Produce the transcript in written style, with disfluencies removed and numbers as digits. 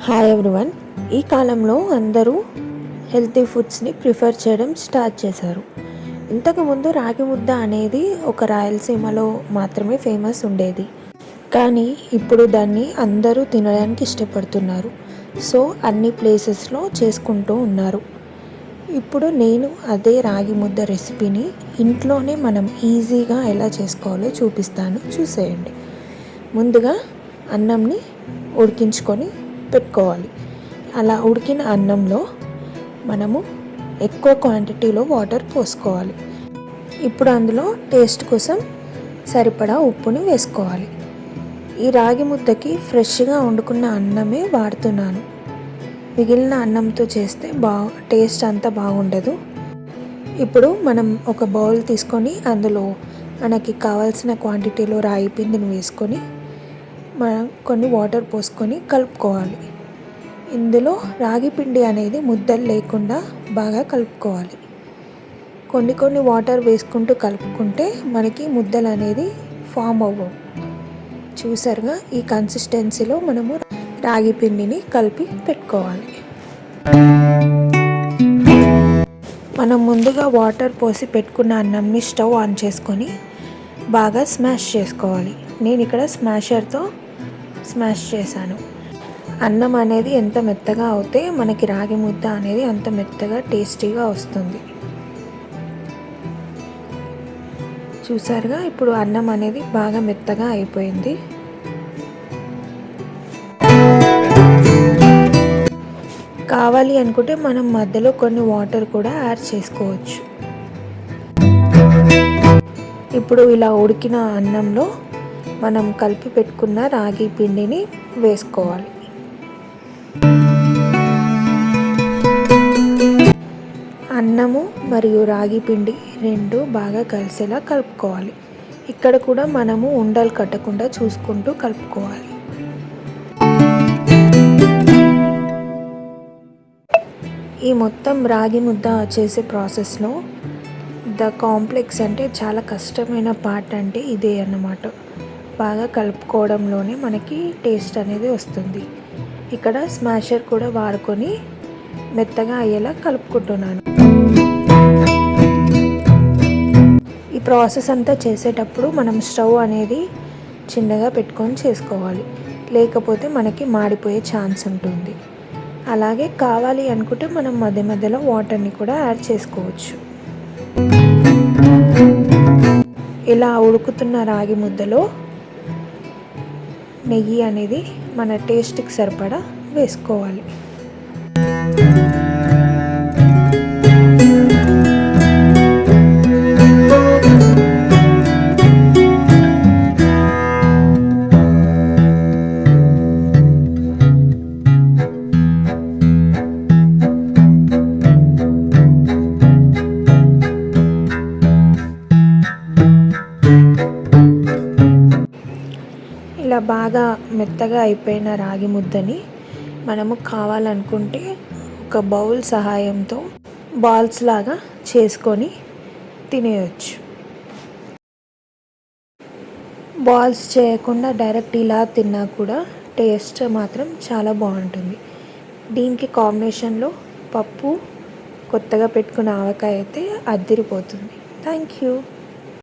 Hi everyone. ఈ కాలంలో అందరూ హెల్తీ ఫుడ్స్ని ప్రిఫర్ చేయడం స్టార్ట్ చేశారు. ఇంతకుముందు రాగి ముద్ద అనేది ఒక రాయలసీమలో మాత్రమే ఫేమస్ ఉండేది. కానీ ఇప్పుడు దాన్ని అందరూ తినడానికి ఇష్టపడుతున్నారు. సో అన్ని ప్లేసెస్లో చేసుకుంటూ ఉన్నారు. ఇప్పుడు నేను అదే రాగి ముద్ద రెసిపీని ఇంట్లోనే మనం ఈజీగా ఎలా చేసుకోవాలో చూపిస్తాను, చూసేయండి. ముందుగా అన్నంని ఉడికించుకొని పెట్టుకోవాలి. అలా ఉడికిన అన్నంలో మనము ఎక్కువ క్వాంటిటీలో వాటర్ పోసుకోవాలి. ఇప్పుడు అందులో టేస్ట్ కోసం సరిపడా ఉప్పుని వేసుకోవాలి. ఈ రాగి ముద్దకి ఫ్రెష్గా వండుకున్న అన్నమే వాడుతున్నాను. మిగిలిన అన్నంతో చేస్తే టేస్ట్ అంత బాగుండదు. ఇప్పుడు మనం ఒక బౌల్ తీసుకొని అందులో మనకి కావాల్సిన క్వాంటిటీలో రాగి పిండిని వేసుకొని మనం కొన్ని వాటర్ పోసుకొని కలుపుకోవాలి. ఇందులో రాగి పిండి అనేది ముద్దలు లేకుండా బాగా కలుపుకోవాలి. కొన్ని వాటర్ వేసుకుంటూ కలుపుకుంటే మనకి ముద్దలు అనేది ఫామ్ అవ్వవు. చూసారుగా, ఈ కన్సిస్టెన్సీలో మనము రాగి పిండిని కలిపి పెట్టుకోవాలి. మనం ముందుగా వాటర్ పోసి పెట్టుకున్న అన్నంని స్టవ్ ఆన్ చేసుకొని బాగా స్మాష్ చేసుకోవాలి. నేను ఇక్కడ స్మాషర్తో స్మాష్ చేశాను. అన్నం అనేది ఎంత మెత్తగా అవుతే మనకి రాగి ముద్ద అనేది అంత మెత్తగా టేస్టీగా వస్తుంది. చూసారుగా, ఇప్పుడు అన్నం అనేది బాగా మెత్తగా అయిపోయింది. కావాలి అనుకుంటే మనం మధ్యలో కొన్ని వాటర్ కూడా యాడ్ చేసుకోవచ్చు. ఇప్పుడు ఇలా ఉడికిన అన్నంలో మనం కలిపి పెట్టుకున్న రాగి పిండిని వేసుకోవాలి. అన్నము మరియు రాగి పిండి రెండు బాగా కలిసేలా కలుపుకోవాలి. ఇక్కడ కూడా మనము ఉండలు కట్టకుండా చూసుకుంటూ కలుపుకోవాలి. ఈ మొత్తం రాగి ముద్ద చేసే ప్రాసెస్లో కాంప్లెక్స్ అంటే చాలా కష్టమైన పార్ట్ అంటే ఇదే అన్నమాట. బాగా కలుపుకోవడంలోనే మనకి టేస్ట్ అనేది వస్తుంది. ఇక్కడ స్మాషర్ కూడా వాడుకొని మెత్తగా అయ్యేలా కలుపుకుంటున్నాను. ఈ ప్రాసెస్ అంతా చేసేటప్పుడు మనం స్టవ్ అనేది చిన్నగా పెట్టుకొని చేసుకోవాలి, లేకపోతే మనకి మాడిపోయే ఛాన్స్ ఉంటుంది. అలాగే కావాలి అనుకుంటే మనం మధ్య మధ్యలో వాటర్ని కూడా యాడ్ చేసుకోవచ్చు. ఇలా ఉడుకుతున్న రాగి ముద్దలో నెయ్యి అనేది మన టేస్ట్కి సరిపడా వేసుకోవాలి. ఇలా బాగా మెత్తగా అయిపోయిన రాగి ముద్దని మనము కావాలనుకుంటే ఒక బౌల్ సహాయంతో బాల్స్ లాగా చేసుకొని తినేయచ్చు. బాల్స్ చేయకుండా డైరెక్ట్ ఇలా తిన్నా కూడా టేస్ట్ మాత్రం చాలా బాగుంటుంది. దీనికి కాంబినేషన్లో పప్పు, కొత్తగా పెట్టుకున్న ఆవకాయ అయితే అద్దిరిపోతుంది. Thank you.